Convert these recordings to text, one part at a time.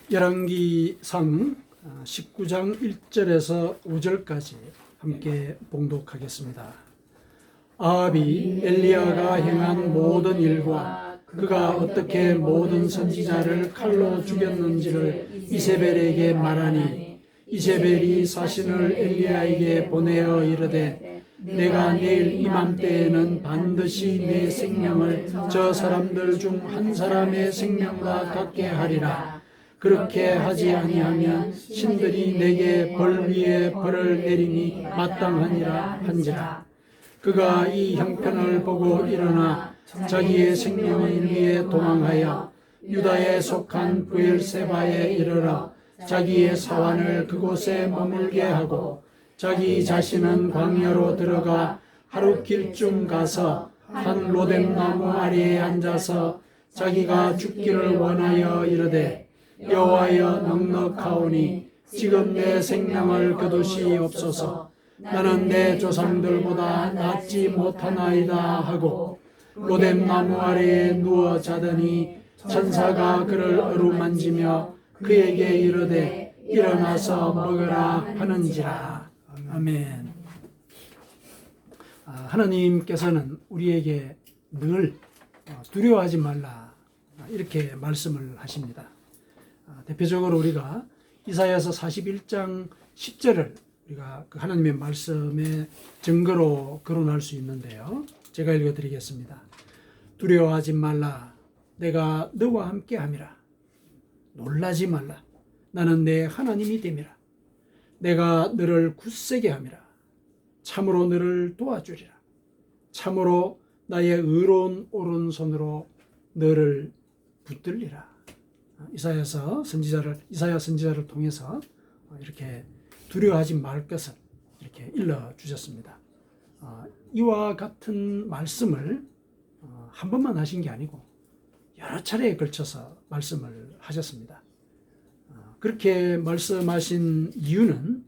열왕기상 19장 1절에서 5절까지 함께 봉독하겠습니다. 아합이 엘리야가 행한 모든 일과 그가 어떻게 모든 선지자를 칼로 죽였는지를 이세벨에게 말하니, 이세벨이 사신을 엘리야에게 보내어 이르되, 내가 내일 이맘때에는 반드시 내 생명을 저 사람들 중 한 사람의 생명과 같게 하리라. 그렇게 하지 아니하면 신들이 내게 벌 위에 벌을 내리니 마땅하니라 한지라. 그가 이 형편을 보고 일어나 자기의 생명을 위해 도망하여 유다에 속한 브엘세바에 이르러 자기의 사환을 그곳에 머물게 하고, 자기 자신은 광야로 들어가 하루 길쯤 가서 한 로뎀나무 아래에 앉아서 자기가 죽기를 원하여 이르되, 여호와여 넉넉하오니 지금 내 생명을 거두시옵소서. 나는 내 조상들보다 낫지 못하나이다 하고 로뎀나무 아래에 누워 자더니 천사가 그를 어루만지며 그에게 이르되 일어나서 먹으라 하는지라. 아멘. 하나님께서는 우리에게 늘 두려워하지 말라 이렇게 말씀을 하십니다. 대표적으로 우리가 이사야서 41장 10절을 우리가 그 하나님의 말씀의 증거로 거론할 수 있는데요. 제가 읽어드리겠습니다. 두려워하지 말라. 내가 너와 함께 함이라. 놀라지 말라. 나는 내 하나님이 됨이라. 내가 너를 굳세게 함이라. 참으로 너를 도와주리라. 참으로 나의 의로운 오른손으로 너를 붙들리라. 이사야 선지자를 통해서 이렇게 두려워하지 말 것을 이렇게 일러 주셨습니다. 이와 같은 말씀을 한 번만 하신 게 아니고 여러 차례에 걸쳐서 말씀을 하셨습니다. 그렇게 말씀하신 이유는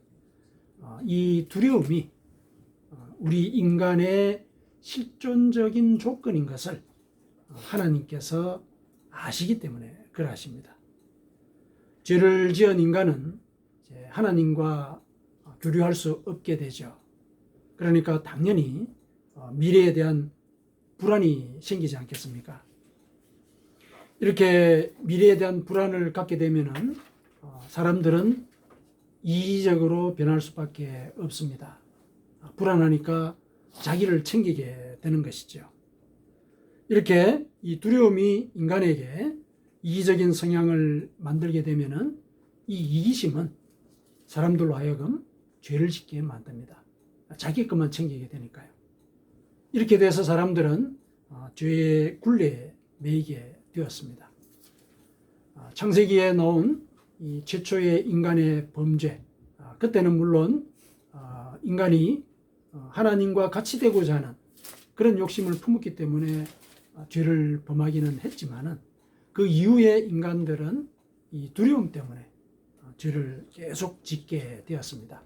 이 두려움이 우리 인간의 실존적인 조건인 것을 하나님께서 아시기 때문에 그러하십니다. 죄를 지은 인간은 하나님과 교류할 수 없게 되죠. 그러니까 당연히 미래에 대한 불안이 생기지 않겠습니까? 이렇게 미래에 대한 불안을 갖게 되면은 사람들은 이기적으로 변할 수밖에 없습니다. 불안하니까 자기를 챙기게 되는 것이죠. 이렇게 이 두려움이 인간에게 이기적인 성향을 만들게 되면은 이 이기심은 사람들로 하여금 죄를 짓게 만듭니다. 자기 것만 챙기게 되니까요. 이렇게 돼서 사람들은 죄의 굴레에 매이게 되었습니다. 창세기에 나온 이 최초의 인간의 범죄, 그때는 물론 인간이 하나님과 같이 되고자 하는 그런 욕심을 품었기 때문에 죄를 범하기는 했지만은 그 이후에 인간들은 이 두려움 때문에 죄를 계속 짓게 되었습니다.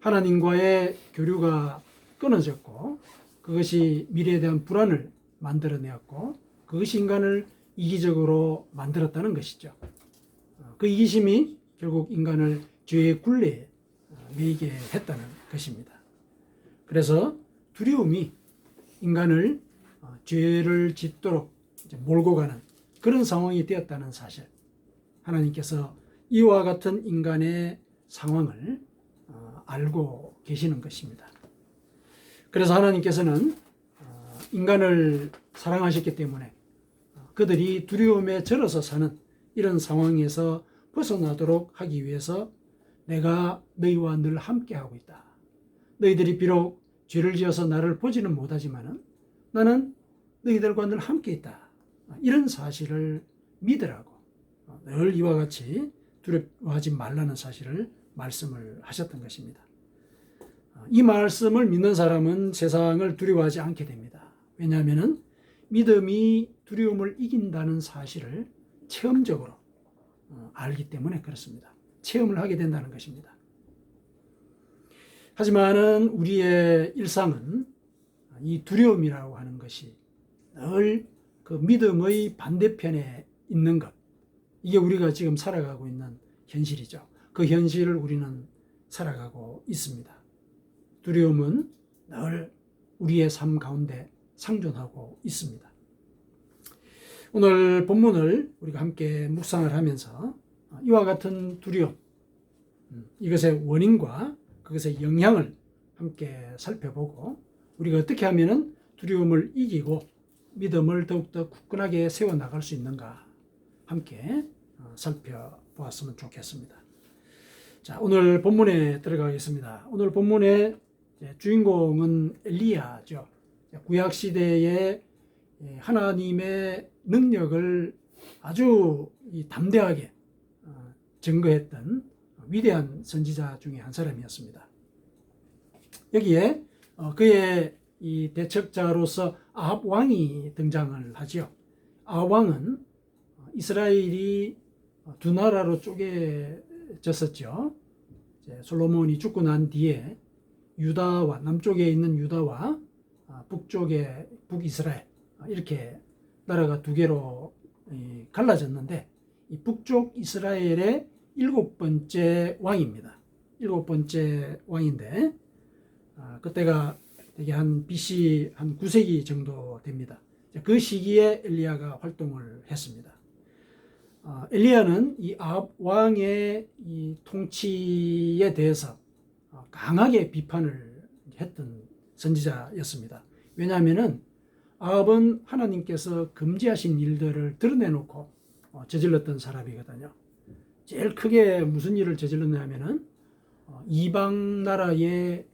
하나님과의 교류가 끊어졌고 그것이 미래에 대한 불안을 만들어내었고 그것이 인간을 이기적으로 만들었다는 것이죠. 그 이기심이 결국 인간을 죄의 굴레에 매이게 했다는 것입니다. 그래서 두려움이 인간을 죄를 짓도록 몰고 가는 그런 상황이 되었다는 사실, 하나님께서 이와 같은 인간의 상황을 알고 계시는 것입니다. 그래서 하나님께서는 인간을 사랑하셨기 때문에 그들이 두려움에 절어서 사는 이런 상황에서 벗어나도록 하기 위해서 내가 너희와 늘 함께하고 있다. 너희들이 비록 죄를 지어서 나를 보지는 못하지만 나는 너희들과 늘 함께 있다. 이런 사실을 믿으라고 늘 이와 같이 두려워하지 말라는 사실을 말씀을 하셨던 것입니다. 이 말씀을 믿는 사람은 세상을 두려워하지 않게 됩니다. 왜냐하면 믿음이 두려움을 이긴다는 사실을 체험적으로 알기 때문에 그렇습니다. 체험을 하게 된다는 것입니다. 하지만은 우리의 일상은 이 두려움이라고 하는 것이 늘 그 믿음의 반대편에 있는 것, 이게 우리가 지금 살아가고 있는 현실이죠. 그 현실을 우리는 살아가고 있습니다. 두려움은 늘 우리의 삶 가운데 상존하고 있습니다. 오늘 본문을 우리가 함께 묵상을 하면서 이와 같은 두려움, 이것의 원인과 그것의 영향을 함께 살펴보고 우리가 어떻게 하면 두려움을 이기고 믿음을 더욱더 굳건하게 세워나갈 수 있는가 함께 살펴보았으면 좋겠습니다. 자, 오늘 본문에 들어가겠습니다. 오늘 본문의 주인공은 엘리야죠. 구약시대에 하나님의 능력을 아주 담대하게 증거했던 위대한 선지자 중에 한 사람이었습니다. 여기에 그의 이 대척자로서 아합 왕이 등장을 하죠. 아합 왕은 이스라엘이 두 나라로 쪼개졌었죠. 솔로몬이 죽고 난 뒤에 유다와 남쪽에 있는 유다와 북쪽에 북이스라엘 이렇게 나라가 두 개로 갈라졌는데 이 북쪽 이스라엘의 7번째 왕입니다. 7번째 왕인데 그때가 되게 한 BC 한 9세기 정도 됩니다. 그 시기에 엘리야가 활동을 했습니다. 엘리야는 이 아합 왕의 이 통치에 대해서 강하게 비판을 했던 선지자였습니다. 왜냐하면은 아합은 하나님께서 금지하신 일들을 드러내놓고 저질렀던 사람이거든요. 제일 크게 무슨 일을 저질렀냐 하면은 이방 나라의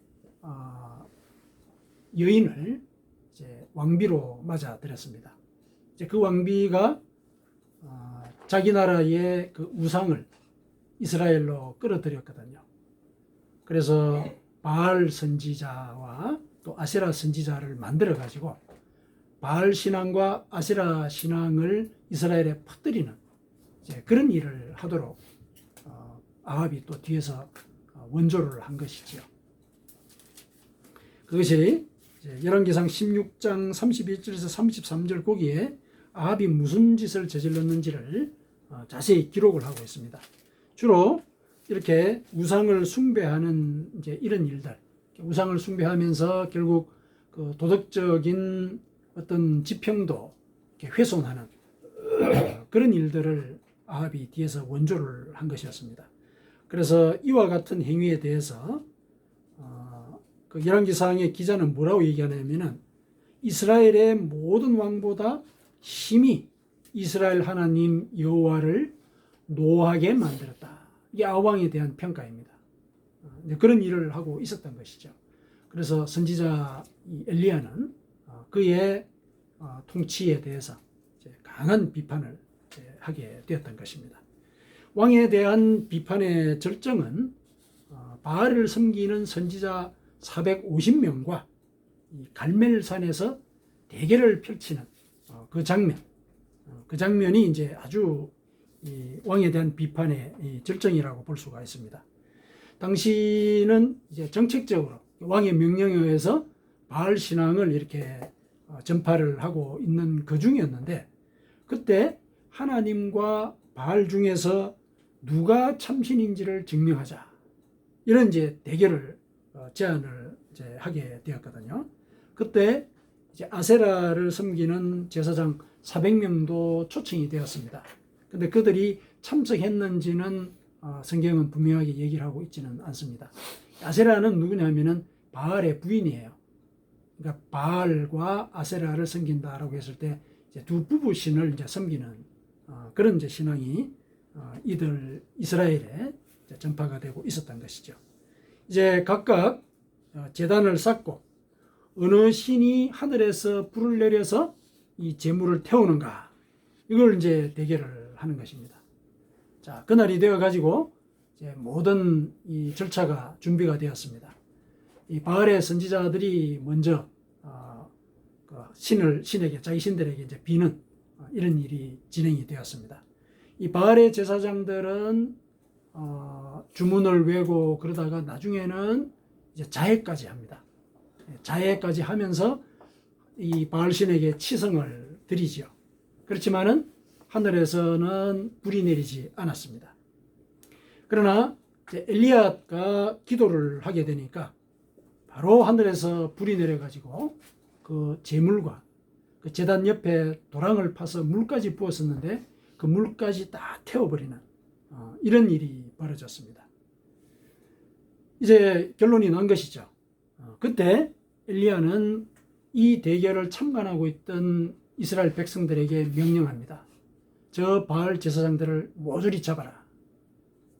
여인을 이제 왕비로 맞아들였습니다. 이제 그 왕비가 자기 나라의 그 우상을 이스라엘로 끌어들였거든요. 그래서 바알 선지자와 또 아세라 선지자를 만들어 가지고 바알 신앙과 아세라 신앙을 이스라엘에 퍼뜨리는 이제 그런 일을 하도록 아합이 또 뒤에서 원조를 한 것이지요. 그것이 열왕기상 16장 31절에서 33절 거기에 아합이 무슨 짓을 저질렀는지를 자세히 기록을 하고 있습니다. 주로 이렇게 우상을 숭배하는 이제 이런 일들, 우상을 숭배하면서 결국 그 도덕적인 어떤 지평도 훼손하는 그런 일들을 아합이 뒤에서 원조를 한 것이었습니다. 그래서 이와 같은 행위에 대해서 그 열왕기상의 기자는 뭐라고 얘기하냐면은 이스라엘의 모든 왕보다 심히 이스라엘 하나님 여호와를 노하게 만들었다. 이게 아합 왕에 대한 평가입니다. 그런 일을 하고 있었던 것이죠. 그래서 선지자 엘리야는 그의 통치에 대해서 강한 비판을 하게 되었던 것입니다. 왕에 대한 비판의 절정은 바알을 섬기는 선지자 450명과 갈멜산에서 대결을 펼치는 그 장면, 그 장면이 이제 아주 왕에 대한 비판의 절정이라고 볼 수가 있습니다. 당시는 이제 정책적으로 왕의 명령에 의해서 바알 신앙을 이렇게 전파를 하고 있는 그 중이었는데 그때 하나님과 바알 중에서 누가 참신인지를 증명하자 이런 이제 대결을 제안을 이제 하게 되었거든요. 그때 이제 아세라를 섬기는 제사장 400명도 초청이 되었습니다. 근데 그들이 참석했는지는 성경은 분명하게 얘기를 하고 있지는 않습니다. 아세라는 누구냐면은 바알의 부인이에요. 그러니까 바알과 아세라를 섬긴다라고 했을 때 이제 두 부부 신을 이제 섬기는 그런 이제 신앙이 이들 이스라엘에 전파가 되고 있었던 것이죠. 이제 각각 제단을 쌓고 어느 신이 하늘에서 불을 내려서 이 제물을 태우는가 이걸 이제 대결을 하는 것입니다. 자, 그날이 되어 가지고 이제 모든 이 절차가 준비가 되었습니다. 이 바알의 선지자들이 먼저 그 신에게 자기 신들에게 이제 비는 이런 일이 진행이 되었습니다. 이 바알의 제사장들은 주문을 외고 그러다가 나중에는 이제 자해까지 합니다. 자해까지 하면서 이 바알 신에게 치성을 드리죠. 그렇지만은 하늘에서는 불이 내리지 않았습니다. 그러나 엘리야가 기도를 하게 되니까 바로 하늘에서 불이 내려가지고 그 제물과 그 제단 옆에 도랑을 파서 물까지 부었었는데 그 물까지 다 태워버리는 이런 일이 벌어졌습니다. 이제 결론이 난 것이죠. 그때 엘리야는 이 대결을 참관하고 있던 이스라엘 백성들에게 명령합니다. 저 바알 제사장들을 모조리 잡아라.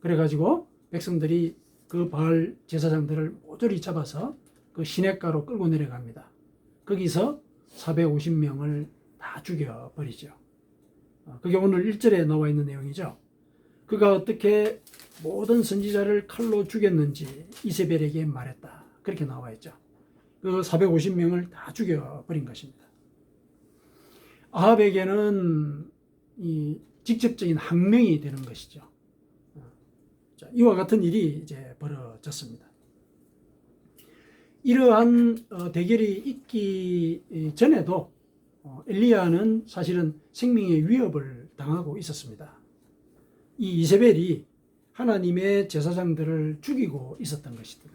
그래가지고 백성들이 그 바알 제사장들을 모조리 잡아서 그 시냇가로 끌고 내려갑니다. 거기서 450명을 다 죽여버리죠. 그게 오늘 1절에 나와 있는 내용이죠. 그가 어떻게 모든 선지자를 칼로 죽였는지 이세벨에게 말했다. 그렇게 나와 있죠. 그 450명을 다 죽여버린 것입니다. 아합에게는 이 직접적인 항명이 되는 것이죠. 이와 같은 일이 이제 벌어졌습니다. 이러한 대결이 있기 전에도 엘리야는 사실은 생명의 위협을 당하고 있었습니다. 이 이세벨이 하나님의 제사장들을 죽이고 있었던 것이다.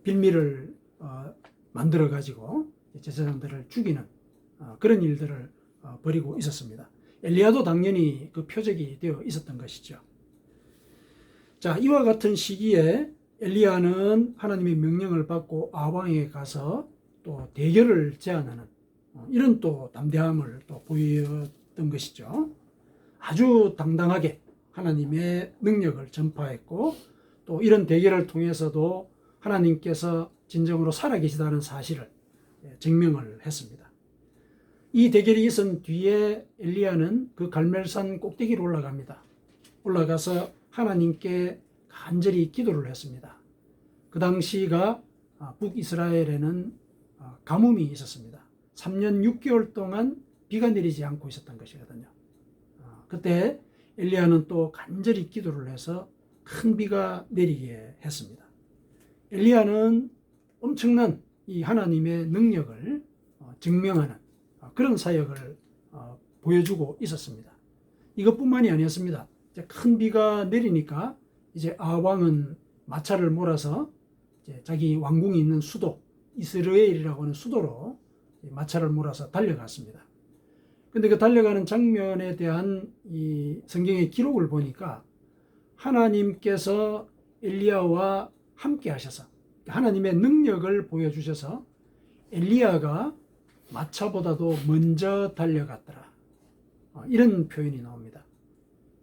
빌미를 만들어 가지고 제사장들을 죽이는 그런 일들을 벌이고 있었습니다. 엘리야도 당연히 그 표적이 되어 있었던 것이죠. 자, 이와 같은 시기에 엘리야는 하나님의 명령을 받고 아방에 가서 또 대결을 제안하는 이런 또 담대함을 또 보였던 것이죠. 아주 당당하게 하나님의 능력을 전파했고 또 이런 대결을 통해서도 하나님께서 진정으로 살아계시다는 사실을 증명을 했습니다. 이 대결이 있은 뒤에 엘리야는 그 갈멜산 꼭대기로 올라갑니다. 올라가서 하나님께 간절히 기도를 했습니다. 그 당시가 북이스라엘에는 가뭄이 있었습니다. 3년 6개월 동안 비가 내리지 않고 있었던 것이거든요. 그때 엘리야는 또 간절히 기도를 해서 큰 비가 내리게 했습니다. 엘리야는 엄청난 이 하나님의 능력을 증명하는 그런 사역을 보여주고 있었습니다. 이것뿐만이 아니었습니다. 이제 큰 비가 내리니까 이제 아왕은 마차를 몰아서 이제 자기 왕궁이 있는 수도 이스라엘이라고 하는 수도로 마차를 몰아서 달려갔습니다. 근데 그 달려가는 장면에 대한 이 성경의 기록을 보니까 하나님께서 엘리야와 함께 하셔서 하나님의 능력을 보여주셔서 엘리야가 마차보다도 먼저 달려갔더라. 이런 표현이 나옵니다.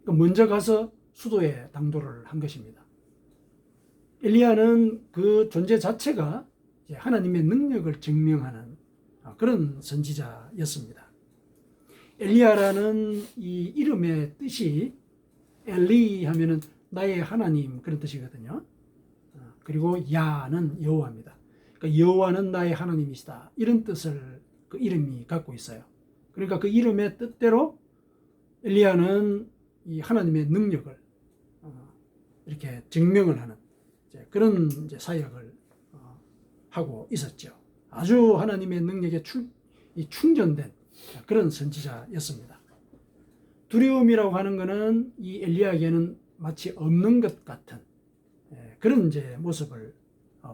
먼저 가서 수도에 당도를 한 것입니다. 엘리야는 그 존재 자체가 하나님의 능력을 증명하는 그런 선지자였습니다. 엘리야라는 이 이름의 뜻이 엘리 하면은 나의 하나님 그런 뜻이거든요. 그리고 야는 여호와입니다. 그러니까 여호와는 나의 하나님이시다. 이런 뜻을 그 이름이 갖고 있어요. 그러니까 그 이름의 뜻대로 엘리야는 이 하나님의 능력을 이렇게 증명을 하는 그런 사역을 하고 있었죠. 아주 하나님의 능력에 충전된 그런 선지자였습니다. 두려움이라고 하는 것은 이 엘리야에게는 마치 없는 것 같은 그런 모습을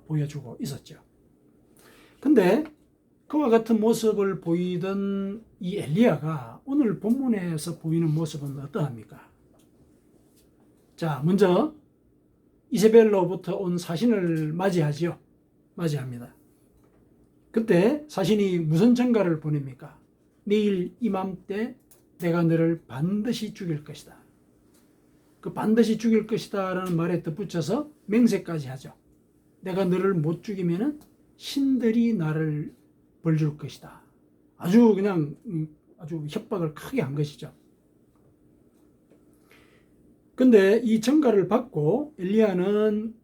보여주고 있었죠. 근데 그와 같은 모습을 보이던 이 엘리야가 오늘 본문에서 보이는 모습은 어떠합니까? 자, 먼저 이세벨로부터 온 사신을 맞이하지요. 맞이합니다. 그때 사신이 무슨 전가를 보냅니까? 내일 이맘때 내가 너를 반드시 죽일 것이다. 그 반드시 죽일 것이다 라는 말에 덧붙여서 맹세까지 하죠. 내가 너를 못 죽이면 신들이 나를 벌줄 것이다. 아주 그냥 아주 협박을 크게 한 것이죠. 근데 이 전가를 받고 엘리야는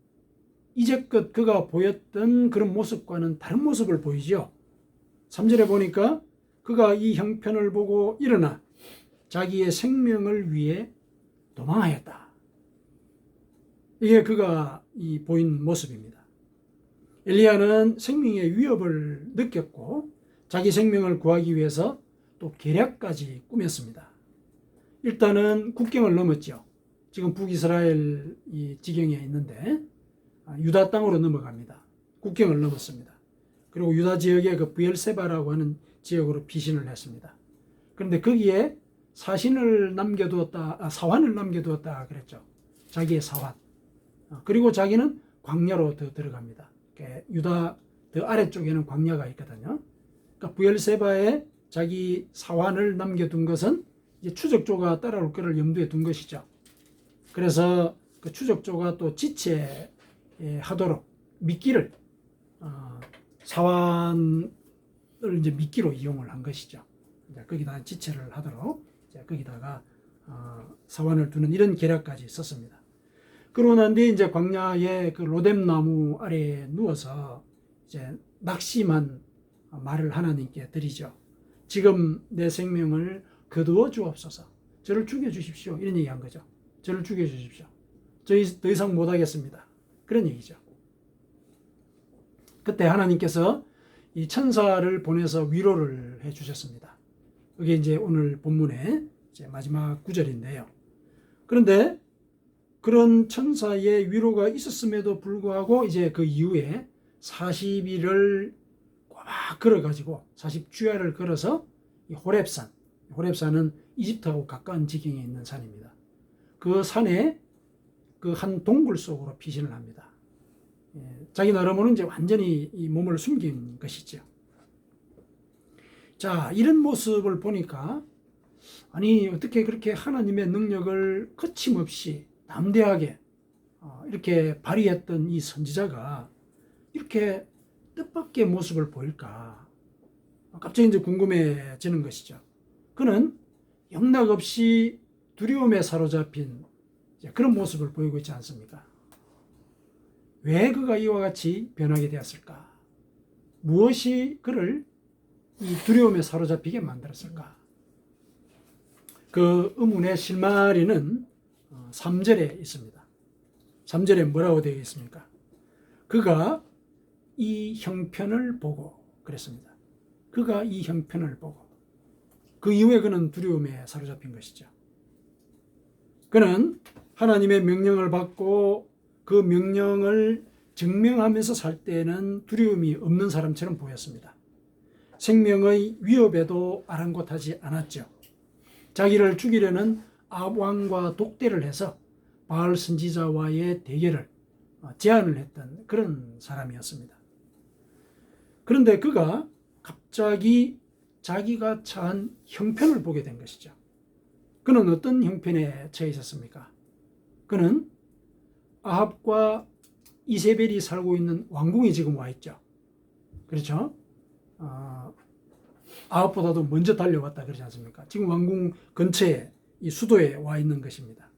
이제껏 그가 보였던 그런 모습과는 다른 모습을 보이죠. 3절에 보니까 그가 이 형편을 보고 일어나 자기의 생명을 위해 도망하였다. 이게 그가 보인 모습입니다. 엘리야는 생명의 위협을 느꼈고 자기 생명을 구하기 위해서 또 계략까지 꾸몄습니다. 일단은 국경을 넘었죠. 지금 북이스라엘 이 지경에 있는데 유다 땅으로 넘어갑니다. 국경을 넘었습니다. 그리고 유다 지역에 그 브엘세바라고 하는 지역으로 피신을 했습니다. 그런데 거기에 사환을 남겨두었다 그랬죠. 자기의 사환. 그리고 자기는 광야로 더 들어갑니다. 유다 더 아래쪽에는 광야가 있거든요. 그러니까 브엘세바에 자기 사환을 남겨둔 것은 이제 추적조가 따라올 것을 염두에 둔 것이죠. 그래서 그 추적조가 또 지체하도록 미끼를 사환을 이제 미끼로 이용을 한 것이죠. 이제 거기다 지체를 하도록 이제 거기다가 사환을 두는 이런 계략까지 썼습니다. 그러고 난 뒤에 이제 광야의 그 로뎀나무 아래에 누워서 이제 낙심한 말을 하나님께 드리죠. 지금 내 생명을 거두어 주옵소서. 저를 죽여 주십시오. 이런 얘기한 거죠. 저를 죽여 주십시오. 저희 더 이상 못 하겠습니다. 그런 얘기죠. 그때 하나님께서 이 천사를 보내서 위로를 해 주셨습니다. 그게 이제 오늘 본문의 이제 마지막 구절인데요. 그런데 그런 천사의 위로가 있었음에도 불구하고 이제 그 이후에 40일을 꽉 걸어가지고 40주야를 걸어서 이 호렙산은 이집트하고 가까운 지경에 있는 산입니다. 그 산에 그 한 동굴 속으로 피신을 합니다. 자기 나름으로는 이제 완전히 이 몸을 숨긴 것이죠. 자, 이런 모습을 보니까 아니 어떻게 그렇게 하나님의 능력을 거침없이 담대하게 이렇게 발휘했던 이 선지자가 이렇게 뜻밖의 모습을 보일까? 갑자기 이제 궁금해지는 것이죠. 그는 영락없이 두려움에 사로잡힌 그런 모습을 보이고 있지 않습니까? 왜 그가 이와 같이 변하게 되었을까? 무엇이 그를 이 두려움에 사로잡히게 만들었을까? 그 의문의 실마리는 3절에 있습니다. 3절에 뭐라고 되어 있습니까? 그가 이 형편을 보고 그랬습니다. 그가 이 형편을 보고 그 이후에 그는 두려움에 사로잡힌 것이죠. 그는 하나님의 명령을 받고 그 명령을 증명하면서 살 때는 두려움이 없는 사람처럼 보였습니다. 생명의 위협에도 아랑곳하지 않았죠. 자기를 죽이려는 아합 왕과 독대를 해서 바알 선지자와의 대결을 제안을 했던 그런 사람이었습니다. 그런데 그가 갑자기 자기가 처한 형편을 보게 된 것이죠. 그는 어떤 형편에 처해 있었습니까? 그는 아합과 이세벨이 살고 있는 왕궁에 지금 와 있죠. 그렇죠? 아합보다도 먼저 달려왔다 그러지 않습니까? 지금 왕궁 근처에 이 수도에 와 있는 것입니다.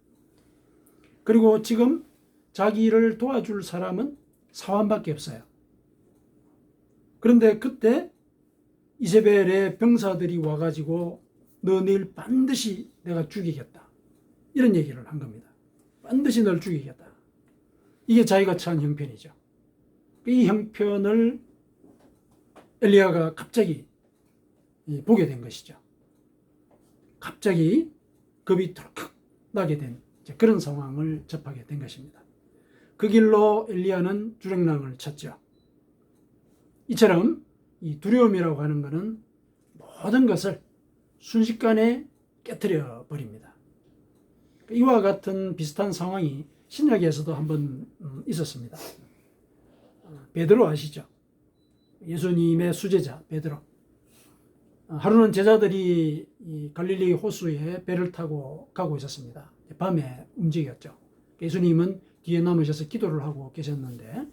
그리고 지금 자기를 도와줄 사람은 사환밖에 없어요. 그런데 그때 이세벨의 병사들이 와가지고 너 내일 반드시 내가 죽이겠다. 이런 얘기를 한 겁니다. 반드시 널 죽이겠다. 이게 자기가 처한 형편이죠. 이 형편을 엘리야가 갑자기 보게 된 것이죠. 갑자기 겁이 덜컥 나게 된 그런 상황을 접하게 된 것입니다. 그 길로 엘리야는 주랭랑을 쳤죠. 이처럼 이 두려움이라고 하는 것은 모든 것을 순식간에 깨트려 버립니다. 이와 같은 비슷한 상황이 신약에서도 한번 있었습니다. 베드로 아시죠? 예수님의 수제자 베드로. 하루는 제자들이 이 갈릴리 호수에 배를 타고 가고 있었습니다. 밤에 움직였죠. 예수님은 뒤에 남으셔서 기도를 하고 계셨는데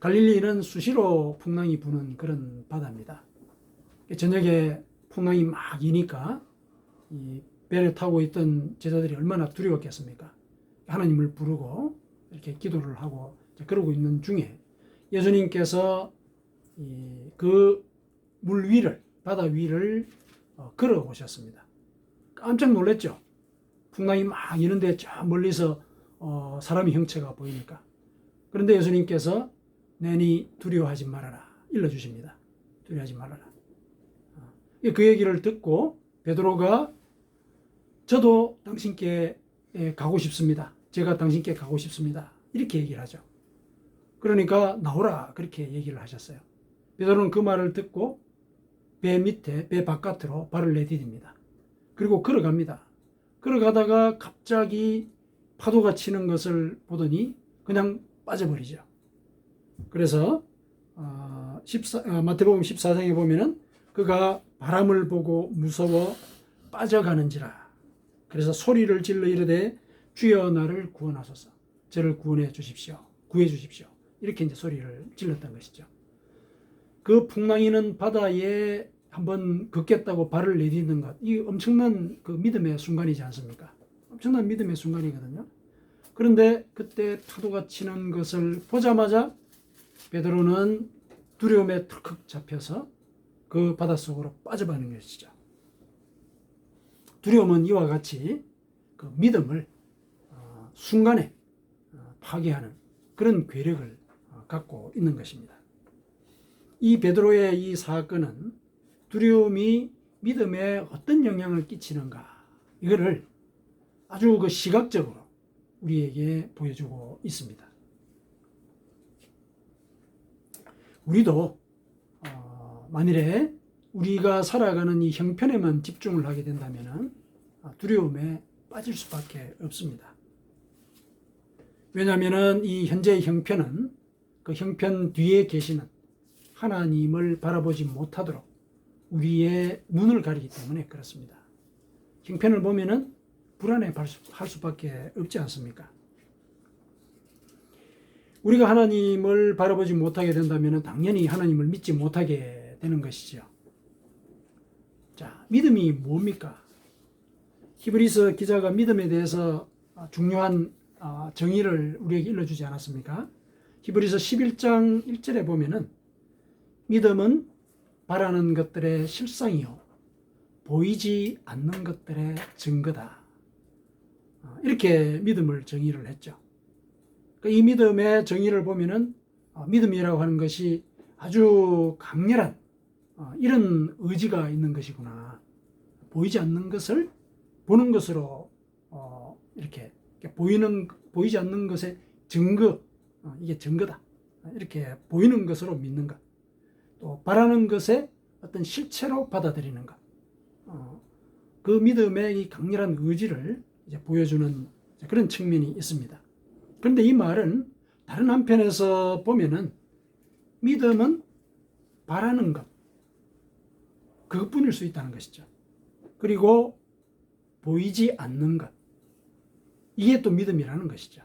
갈릴리는 수시로 풍랑이 부는 그런 바다입니다. 저녁에 풍랑이 막 이니까 이 배를 타고 있던 제자들이 얼마나 두려웠겠습니까? 하나님을 부르고 이렇게 기도를 하고 그러고 있는 중에 예수님께서 그 물 위를 바다 위를 걸어 오셨습니다. 깜짝 놀랐죠. 풍랑이 막 이는데 저 멀리서 사람의 형체가 보이니까. 그런데 예수님께서 내니 두려워하지 말아라 일러주십니다. 두려워하지 말아라. 그 얘기를 듣고 베드로가 저도 당신께 가고 싶습니다. 제가 당신께 가고 싶습니다. 이렇게 얘기를 하죠. 그러니까 나오라 그렇게 얘기를 하셨어요. 베드로는 그 말을 듣고 배 밑에, 배 바깥으로 발을 내디딥니다. 그리고 걸어갑니다. 걸어가다가 갑자기 파도가 치는 것을 보더니 그냥 빠져버리죠. 그래서 마태복음 14장에 보면은 그가 바람을 보고 무서워 빠져가는지라. 그래서 소리를 질러 이르되 주여 나를 구원하소서. 저를 구원해 주십시오. 구해 주십시오. 이렇게 이제 소리를 질렀던 것이죠. 그 풍랑이는 바다에 한번 걷겠다고 발을 내딛는 것, 이 엄청난 그 믿음의 순간이지 않습니까? 엄청난 믿음의 순간이거든요. 그런데 그때 파도가 치는 것을 보자마자 베드로는 두려움에 털컥 잡혀서 그 바닷속으로 빠져버리는 것이죠. 두려움은 이와 같이 그 믿음을 순간에 파괴하는 그런 괴력을 갖고 있는 것입니다. 이 베드로의 이 사건은 두려움이 믿음에 어떤 영향을 끼치는가, 이거를 아주 그 시각적으로 우리에게 보여주고 있습니다. 우리도 만일에 우리가 살아가는 이 형편에만 집중을 하게 된다면 두려움에 빠질 수밖에 없습니다. 왜냐하면 이 현재의 형편은 그 형편 뒤에 계시는 하나님을 바라보지 못하도록 우리의 눈을 가리기 때문에 그렇습니다. 형편을 보면은 불안해할 수밖에 없지 않습니까? 우리가 하나님을 바라보지 못하게 된다면 당연히 하나님을 믿지 못하게 되는 것이죠. 자, 믿음이 뭡니까? 히브리서 기자가 믿음에 대해서 중요한 정의를 우리에게 일러주지 않았습니까? 히브리서 11장 1절에 보면은 믿음은 바라는 것들의 실상이요 보이지 않는 것들의 증거다. 이렇게 믿음을 정의를 했죠. 이 믿음의 정의를 보면은 믿음이라고 하는 것이 아주 강렬한 이런 의지가 있는 것이구나. 보이지 않는 것을 보는 것으로 이렇게 보이지 않는 것의 증거, 이게 증거다. 이렇게 보이는 것으로 믿는 것. 또 바라는 것의 어떤 실체로 받아들이는 것. 그 믿음의 이 강렬한 의지를 이제 보여주는 그런 측면이 있습니다. 그런데 이 말은 다른 한편에서 보면은 믿음은 바라는 것, 그것뿐일 수 있다는 것이죠. 그리고 보이지 않는 것, 이게 또 믿음이라는 것이죠.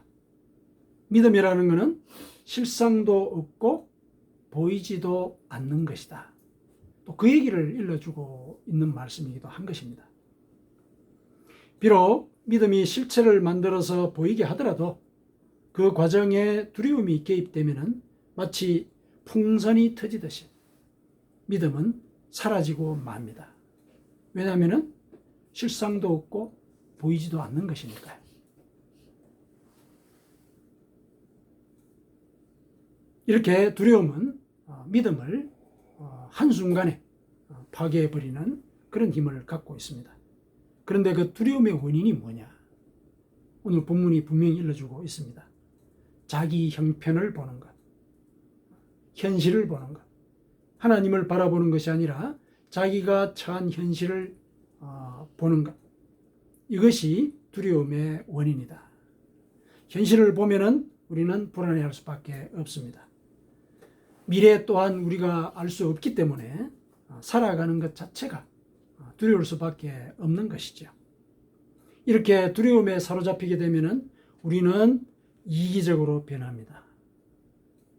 믿음이라는 것은 실상도 없고 보이지도 않는 것이다. 또 그 얘기를 일러주고 있는 말씀이기도 한 것입니다. 비록 믿음이 실체를 만들어서 보이게 하더라도 그 과정에 두려움이 개입되면 마치 풍선이 터지듯이 믿음은 사라지고 맙니다. 왜냐하면 실상도 없고 보이지도 않는 것이니까요. 이렇게 두려움은 믿음을 한순간에 파괴해버리는 그런 힘을 갖고 있습니다. 그런데 그 두려움의 원인이 뭐냐? 오늘 본문이 분명히 일러주고 있습니다. 자기 형편을 보는 것, 현실을 보는 것, 하나님을 바라보는 것이 아니라 자기가 처한 현실을 보는 것, 이것이 두려움의 원인이다. 현실을 보면은 우리는 불안해할 수밖에 없습니다. 미래 또한 우리가 알 수 없기 때문에 살아가는 것 자체가 두려울 수밖에 없는 것이죠. 이렇게 두려움에 사로잡히게 되면은 우리는 이기적으로 변합니다.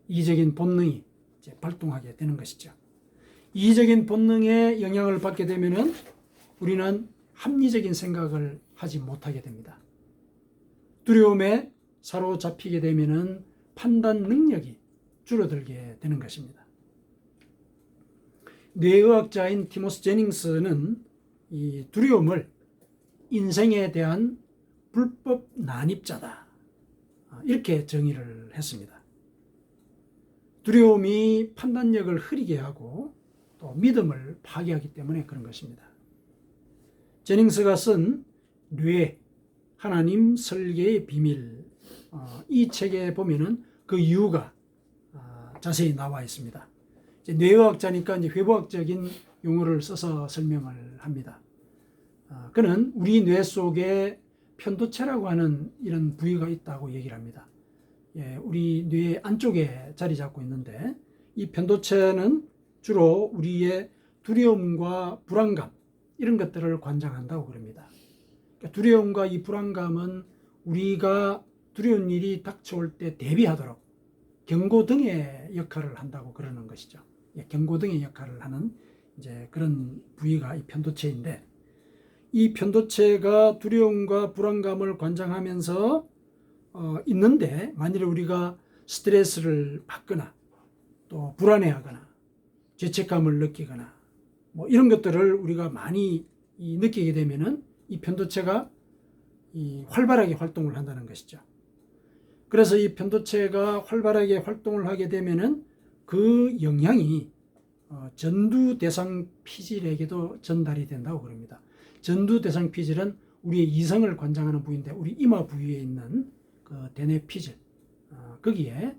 이기적인 본능이 이제 발동하게 되는 것이죠. 이기적인 본능에 영향을 받게 되면은 우리는 합리적인 생각을 하지 못하게 됩니다. 두려움에 사로잡히게 되면은 판단 능력이 줄어들게 되는 것입니다. 뇌의학자인 티모스 제닝스는 이 두려움을 인생에 대한 불법 난입자다, 이렇게 정의를 했습니다. 두려움이 판단력을 흐리게 하고 또 믿음을 파괴하기 때문에 그런 것입니다. 제닝스가 쓴 뇌, 하나님 설계의 비밀, 이 책에 보면은 그 이유가 자세히 나와 있습니다. 이제 뇌의학자니까 이제 회부학적인 용어를 써서 설명을 합니다. 그는 우리 뇌 속에 편도체라고 하는 이런 부위가 있다고 얘기를 합니다. 예, 우리 뇌 안쪽에 자리 잡고 있는데 이 편도체는 주로 우리의 두려움과 불안감 이런 것들을 관장한다고 그럽니다. 그러니까 두려움과 이 불안감은 우리가 두려운 일이 닥쳐올 때 대비하도록 경고등의 역할을 한다고 그러는 것이죠. 예, 경고등의 역할을 하는 이제 그런 부위가 이 편도체인데 이 편도체가 두려움과 불안감을 관장하면서 있는데 만일에 우리가 스트레스를 받거나 또 불안해하거나 죄책감을 느끼거나 뭐 이런 것들을 우리가 많이 느끼게 되면은 이 편도체가 활발하게 활동을 한다는 것이죠. 그래서 이 편도체가 활발하게 활동을 하게 되면은 그 영향이 전두 대상 피질에게도 전달이 된다고 그럽니다. 전두 대상 피질은 우리의 이성을 관장하는 부위인데 우리 이마 부위에 있는 그 대뇌 피질 거기에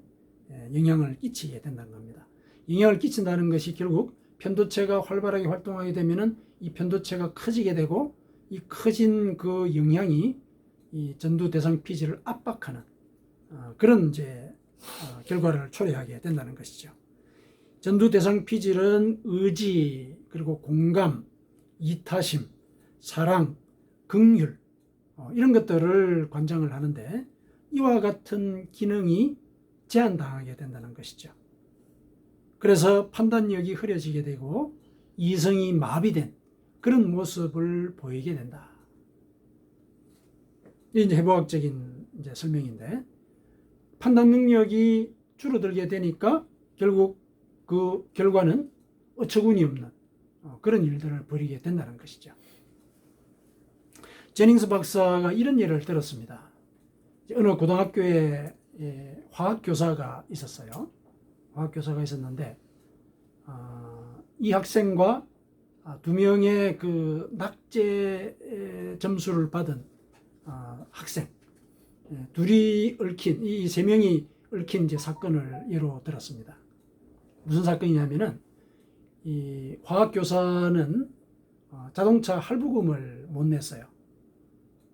영향을 끼치게 된다는 겁니다. 영향을 끼친다는 것이 결국 편도체가 활발하게 활동하게 되면은 이 편도체가 커지게 되고 이 커진 그 영향이 이 전두 대상 피질을 압박하는 그런 이제 결과를 초래하게 된다는 것이죠. 전두 대상 피질은 의지 그리고 공감, 이타심, 사랑, 긍휼 이런 것들을 관장을 하는데 이와 같은 기능이 제한당하게 된다는 것이죠. 그래서 판단력이 흐려지게 되고 이성이 마비된 그런 모습을 보이게 된다. 이게 회복학적인 이제 설명인데 판단 능력이 줄어들게 되니까 결국 그 결과는 어처구니 없는 그런 일들을 벌이게 된다는 것이죠. 제닝스 박사가 이런 예를 들었습니다. 어느 고등학교에 화학교사가 있었어요. 화학교사가 있었는데 이 학생과 두 명의 그 낙제 점수를 받은 학생 둘이 얽힌 이 세 명이 얽힌 이제 사건을 예로 들었습니다. 무슨 사건이냐면은 이 화학교사는 자동차 할부금을 못 냈어요.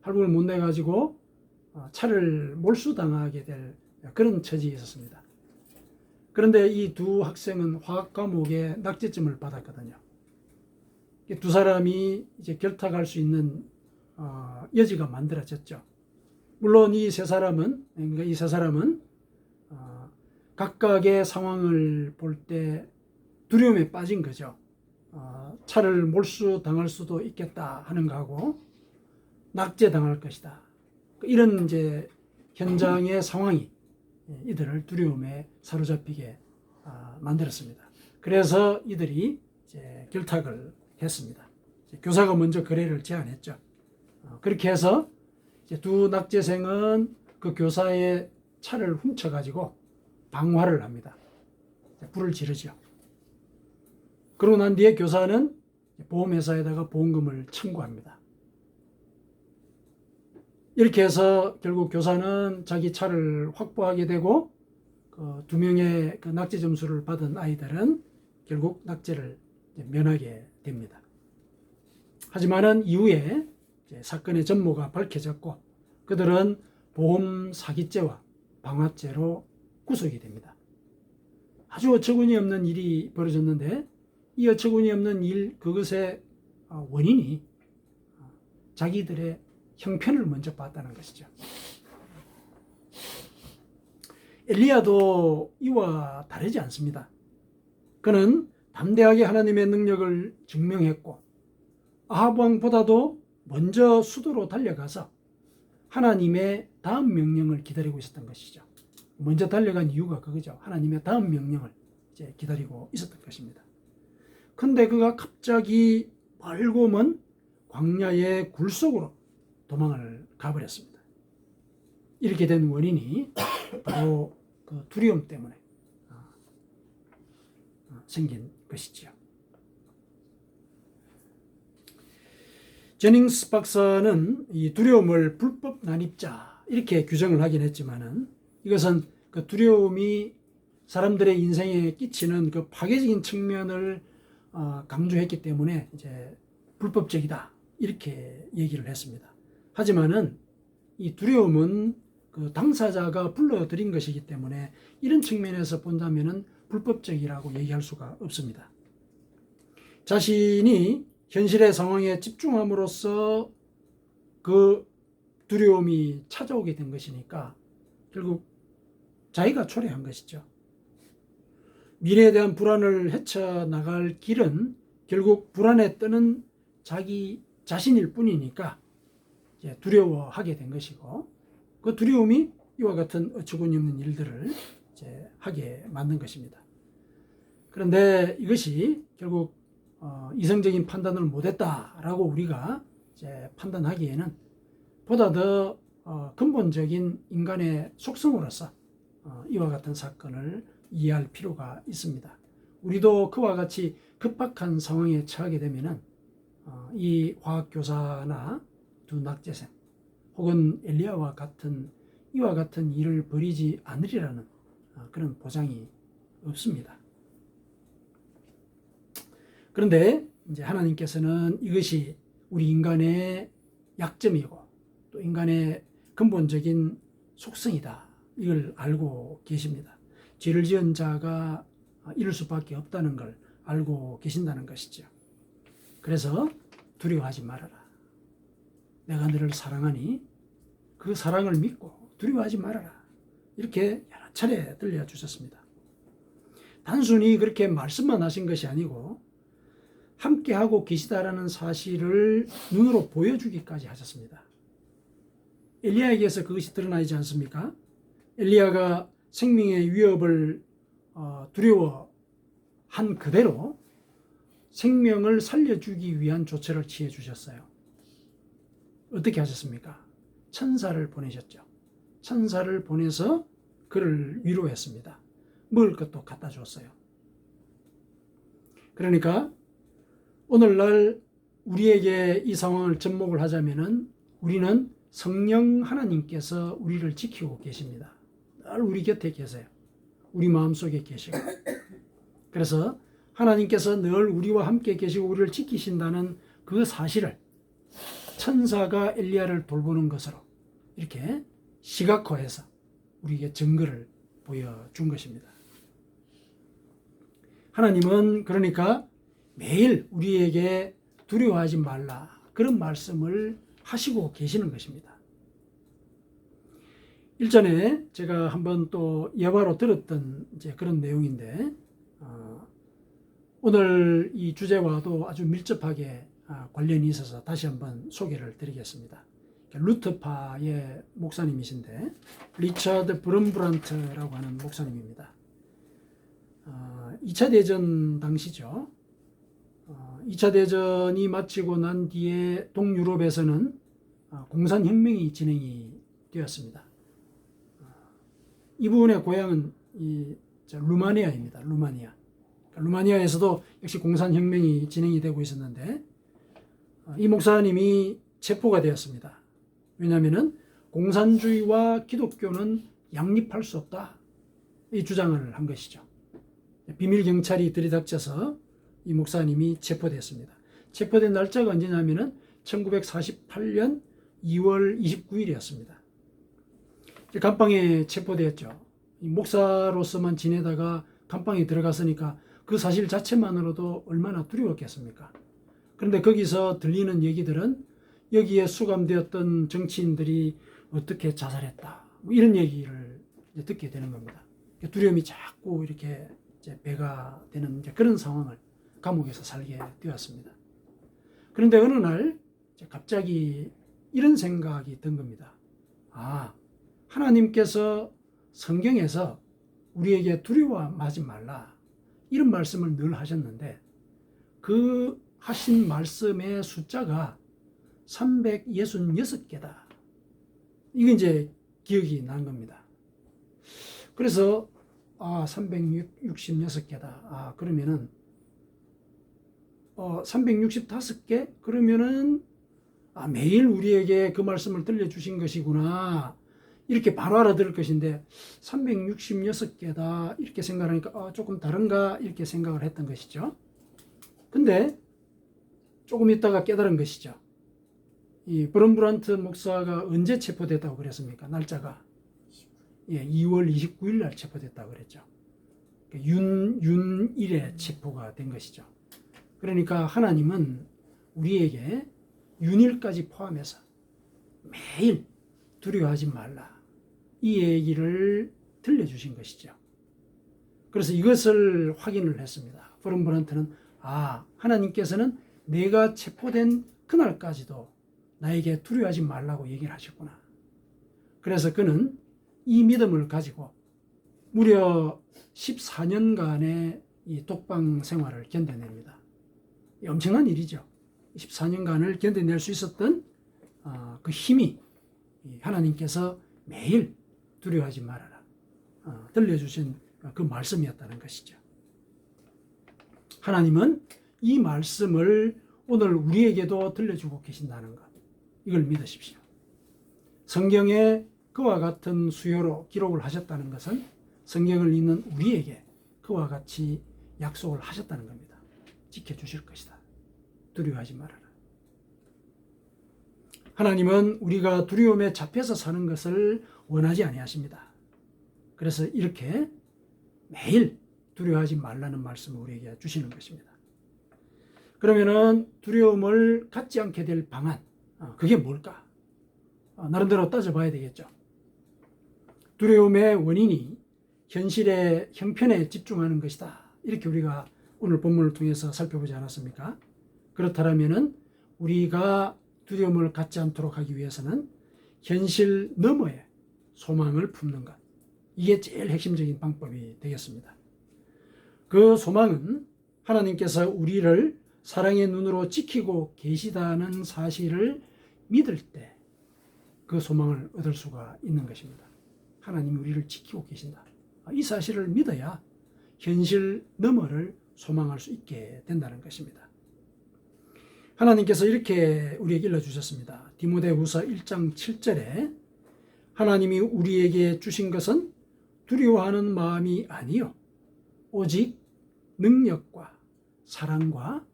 할부금을 못 내가지고 차를 몰수당하게 될 그런 처지에 있었습니다. 그런데 이 두 학생은 화학 과목에 낙제점을 받았거든요. 두 사람이 이제 결탁할 수 있는 여지가 만들어졌죠. 물론 이 세 사람은 각각의 상황을 볼 때 두려움에 빠진 거죠. 차를 몰수당할 수도 있겠다 하는 거하고 낙제당할 것이다. 이런 이제 현장의 상황이 이들을 두려움에 사로잡히게 만들었습니다. 그래서 이들이 이제 결탁을 했습니다. 교사가 먼저 거래를 제안했죠. 그렇게 해서 이제 두 낙제생은 그 교사의 차를 훔쳐가지고 방화를 합니다. 불을 지르죠. 그러고 난 뒤에 교사는 보험회사에다가 보험금을 청구합니다. 이렇게 해서 결국 교사는 자기 차를 확보하게 되고 두 명의 그 낙제 점수를 받은 아이들은 결국 낙제를 면하게 됩니다. 하지만은 이후에 이제 사건의 전모가 밝혀졌고 그들은 보험 사기죄와 방화죄로 구속이 됩니다. 아주 어처구니 없는 일이 벌어졌는데 이 어처구니 없는 일 그것의 원인이 자기들의 형편을 먼저 봤다는 것이죠. 엘리야도 이와 다르지 않습니다. 그는 담대하게 하나님의 능력을 증명했고 아합 왕보다도 먼저 수도로 달려가서 하나님의 다음 명령을 기다리고 있었던 것이죠. 먼저 달려간 이유가 그거죠. 하나님의 다음 명령을 이제 기다리고 있었던 것입니다. 근데 그가 갑자기 멀고 먼 광야의 굴 속으로 도망을 가버렸습니다. 이렇게 된 원인이 바로 그 두려움 때문에 생긴 것이지요. 제닝스 박사는 이 두려움을 불법 난입자 이렇게 규정을 하긴 했지만은 이것은 그 두려움이 사람들의 인생에 끼치는 그 파괴적인 측면을 강조했기 때문에 이제 불법적이다 이렇게 얘기를 했습니다. 하지만은 이 두려움은 그 당사자가 불러들인 것이기 때문에 이런 측면에서 본다면은 불법적이라고 얘기할 수가 없습니다. 자신이 현실의 상황에 집중함으로써 그 두려움이 찾아오게 된 것이니까 결국 자기가 초래한 것이죠. 미래에 대한 불안을 헤쳐나갈 길은 결국 불안에 뜨는 자기 자신일 뿐이니까 두려워하게 된 것이고 그 두려움이 이와 같은 어처구니 없는 일들을 이제 하게 만든 것입니다. 그런데 이것이 결국 이성적인 판단을 못했다라고 우리가 이제 판단하기에는 보다 더 근본적인 인간의 속성으로서 이와 같은 사건을 이해할 필요가 있습니다. 우리도 그와 같이 급박한 상황에 처하게 되면은 이 화학교사나 두 낙제생 혹은 엘리야와 같은 이와 같은 일을 벌이지 않으리라는 그런 보장이 없습니다. 그런데 이제 하나님께서는 이것이 우리 인간의 약점이고 또 인간의 근본적인 속성이다. 이걸 알고 계십니다. 죄를 지은 자가 이럴 수밖에 없다는 걸 알고 계신다는 것이죠. 그래서 두려워하지 말아라. 내가 너를 사랑하니 그 사랑을 믿고 두려워하지 말아라. 이렇게 여러 차례 들려주셨습니다. 단순히 그렇게 말씀만 하신 것이 아니고 함께하고 계시다라는 사실을 눈으로 보여주기까지 하셨습니다. 엘리야에게서 그것이 드러나 있지 않습니까? 엘리야가 생명의 위협을 두려워한 그대로 생명을 살려주기 위한 조처를 취해 주셨어요. 어떻게 하셨습니까? 천사를 보내셨죠. 천사를 보내서 그를 위로했습니다. 먹을 것도 갖다 줬어요. 그러니까 오늘날 우리에게 이 상황을 접목을 하자면은 우리는 성령 하나님께서 우리를 지키고 계십니다. 늘 우리 곁에 계세요. 우리 마음속에 계시고. 그래서 하나님께서 늘 우리와 함께 계시고 우리를 지키신다는 그 사실을 천사가 엘리야를 돌보는 것으로 이렇게 시각화해서 우리에게 증거를 보여준 것입니다. 하나님은 그러니까 매일 우리에게 두려워하지 말라 그런 말씀을 하시고 계시는 것입니다. 일전에 제가 한번 또 예화로 들었던 이제 그런 내용인데 오늘 이 주제와도 아주 밀접하게 관련이 있어서 다시 한번 소개를 드리겠습니다. 루터파의 목사님이신데 리처드 브럼브란트라고 하는 목사님입니다. 2차 대전 당시죠. 2차 대전이 마치고 난 뒤에 동유럽에서는 공산혁명이 진행이 되었습니다. 이분의 고향은 루마니아입니다. 루마니아에서도 역시 공산혁명이 진행이 되고 있었는데 이 목사님이 체포가 되었습니다. 왜냐하면 공산주의와 기독교는 양립할 수 없다. 이 주장을 한 것이죠. 비밀 경찰이 들이닥쳐서 이 목사님이 체포됐습니다. 체포된 날짜가 언제냐면은 1948년 2월 29일이었습니다. 감방에 체포되었죠. 이 목사로서만 지내다가 감방에 들어갔으니까 그 사실 자체만으로도 얼마나 두려웠겠습니까? 그런데 거기서 들리는 얘기들은 여기에 수감되었던 정치인들이 어떻게 자살했다. 이런 얘기를 듣게 되는 겁니다. 두려움이 자꾸 이렇게 배가 되는 그런 상황을 감옥에서 살게 되었습니다. 그런데 어느 날 갑자기 이런 생각이 든 겁니다. 하나님께서 성경에서 우리에게 두려워하지 말라 이런 말씀을 늘 하셨는데 그 하신 말씀의 숫자가 366개다. 이게 이제 기억이 난 겁니다. 그래서 366개다. 그러면은 365개? 그러면은 매일 우리에게 그 말씀을 들려주신 것이구나. 이렇게 바로 알아들을 것인데 366개다 이렇게 생각하니까 조금 다른가 이렇게 생각을 했던 것이죠. 근데 조금 있다가 깨달은 것이죠. 이 브럼브란트 목사가 언제 체포됐다고 그랬습니까? 날짜가 2월 29일 날 체포됐다고 그랬죠. 윤일에 체포가 된 것이죠. 그러니까 하나님은 우리에게 윤일까지 포함해서 매일 두려워하지 말라. 이 얘기를 들려주신 것이죠. 그래서 이것을 확인을 했습니다. 브럼브란트는 하나님께서는 내가 체포된 그날까지도 나에게 두려워하지 말라고 얘기를 하셨구나. 그래서 그는 이 믿음을 가지고 무려 14년간의 이 독방 생활을 견뎌냅니다. 엄청난 일이죠. 14년간을 견뎌낼 수 있었던 그 힘이 하나님께서 매일 두려워하지 말아라 들려주신 그 말씀이었다는 것이죠. 하나님은 이 말씀을 오늘 우리에게도 들려주고 계신다는 것, 이걸 믿으십시오. 성경에 그와 같은 수요로 기록을 하셨다는 것은 성경을 읽는 우리에게 그와 같이 약속을 하셨다는 겁니다. 지켜주실 것이다. 두려워하지 말아라. 하나님은 우리가 두려움에 잡혀서 사는 것을 원하지 아니하십니다. 그래서 이렇게 매일 두려워하지 말라는 말씀을 우리에게 주시는 것입니다. 그러면은 두려움을 갖지 않게 될 방안, 그게 뭘까? 나름대로 따져봐야 되겠죠. 두려움의 원인이 현실의 형편에 집중하는 것이다. 이렇게 우리가 오늘 본문을 통해서 살펴보지 않았습니까? 그렇다면은 우리가 두려움을 갖지 않도록 하기 위해서는 현실 너머에 소망을 품는 것. 이게 제일 핵심적인 방법이 되겠습니다. 그 소망은 하나님께서 우리를 사랑의 눈으로 지키고 계시다는 사실을 믿을 때 그 소망을 얻을 수가 있는 것입니다. 하나님이 우리를 지키고 계신다. 이 사실을 믿어야 현실 너머를 소망할 수 있게 된다는 것입니다. 하나님께서 이렇게 우리에게 일러주셨습니다. 디모데후서 1장 7절에 하나님이 우리에게 주신 것은 두려워하는 마음이 아니요 오직 능력과 사랑과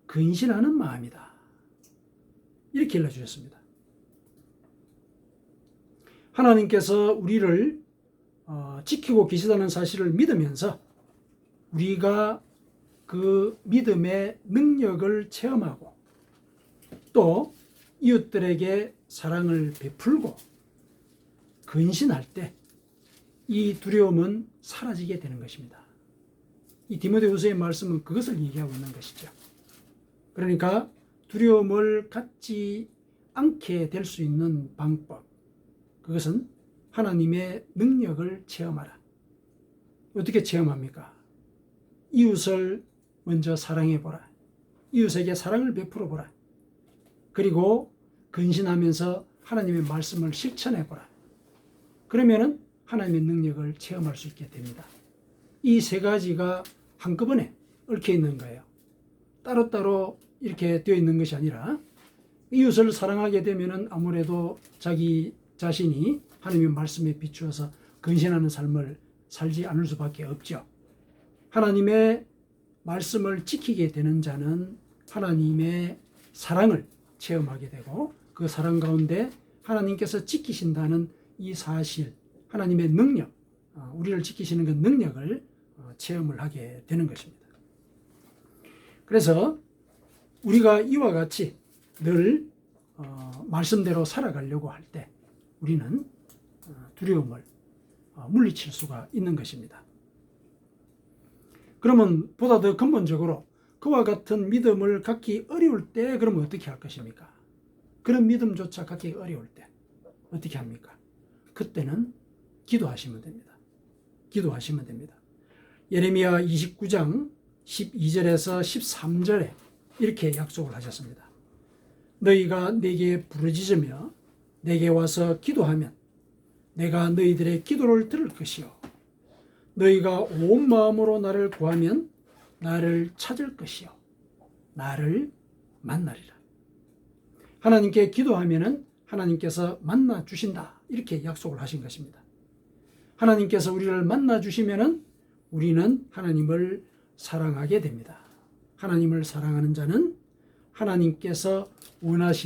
근신하는 마음이다. 이렇게 일러주셨습니다. 하나님께서 우리를 지키고 계시다는 사실을 믿으면서 우리가 그 믿음의 능력을 체험하고 또 이웃들에게 사랑을 베풀고 근신할 때 이 두려움은 사라지게 되는 것입니다. 이 디모데후서의 말씀은 그것을 얘기하고 있는 것이죠. 그러니까 두려움을 갖지 않게 될 수 있는 방법, 그것은 하나님의 능력을 체험하라. 어떻게 체험합니까? 이웃을 먼저 사랑해보라. 이웃에게 사랑을 베풀어보라. 그리고 근신하면서 하나님의 말씀을 실천해보라. 그러면은 하나님의 능력을 체험할 수 있게 됩니다. 이 세 가지가 한꺼번에 얽혀 있는 거예요. 따로따로 이렇게 되어 있는 것이 아니라 이웃을 사랑하게 되면은 아무래도 자기 자신이 하나님의 말씀에 비추어서 근신하는 삶을 살지 않을 수밖에 없죠. 하나님의 말씀을 지키게 되는 자는 하나님의 사랑을 체험하게 되고 그 사랑 가운데 하나님께서 지키신다는 이 사실, 하나님의 능력, 우리를 지키시는 그 능력을 체험을 하게 되는 것입니다. 그래서 우리가 이와 같이 늘 말씀대로 살아가려고 할 때 우리는 두려움을 물리칠 수가 있는 것입니다. 그러면 보다 더 근본적으로 그와 같은 믿음을 갖기 어려울 때 그러면 어떻게 할 것입니까? 그런 믿음조차 갖기 어려울 때 어떻게 합니까? 그때는 기도하시면 됩니다. 기도하시면 됩니다. 예레미야 29장 12절에서 13절에 이렇게 약속을 하셨습니다. 너희가 내게 부르짖으며 내게 와서 기도하면 내가 너희들의 기도를 들을 것이요 너희가 온 마음으로 나를 구하면 나를 찾을 것이요 나를 만나리라. 하나님께 기도하면은 하나님께서 만나 주신다. 이렇게 약속을 하신 것입니다. 하나님께서 우리를 만나 주시면은 우리는 하나님을 사랑하게 됩니다. 하나님을 사랑하는 자는 하나님께서 원하시는